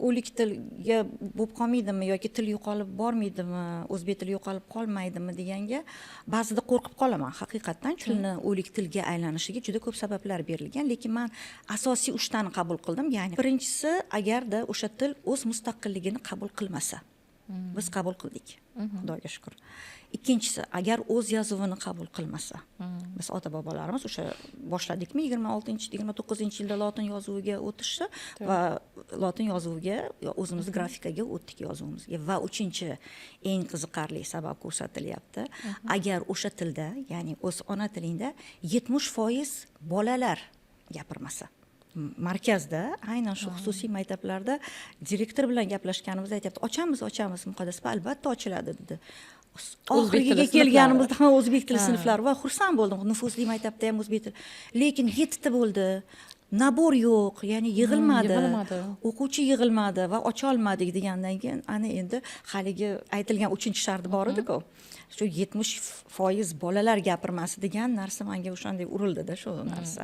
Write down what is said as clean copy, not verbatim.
o'lik tilga bo'lib qolmaydimi yoki til yo'qolib bormaydimi, o'zbek tili yo'qolib qolmaydimi deganga ba'zida qo'rqib qolaman. Haqiqatdan tilni o'lik tilga aylanishiga juda ko'p sabablar berilgan, lekin men asosiy 3 tani qabul qildim. Ya'ni birinchisi, agarda o'sha til o'z mustaqilligini qabul qilmasa. Biz qabul qildik. Xudoga shukr. Ikkinchisi, agar o'z yozuvini qabul qilmasa. Biz ota-bobolarimiz o'sha boshladikmi 26-29-yilda lotin yozuviga o'tishdi va lotin yozuviga o'zimiz grafikaga o'tdik yozuvimizga va uchinchi eng qiziqarli sabab ko'rsatilyapti. Agar o'sha tilda, ya'ni o'z ona tilingda 70% bolalar gapirmasa. Markazda, aynan shu xususiy maktablarda direktor bilan gaplashganimizda aytibdi, ochamiz muqaddas, albatta ochiladi dedi. Oxiriga kelganimizda ham o'zbek tili sinflari va xursand bo'ldim. Nufuzli maktabda ham o'zbek tili. Lekin 7 ta bo'ldi. Nabor yo'q, ya'ni yig'ilmadi. O'quvchi yig'ilmadi va ocha olmadik degandan keyin ana endi haligi aytilgan 3-shart bor edi-ku. Shu 70% bolalar gapirmasi degan narsa menga o'shanday urildi-da shu narsa.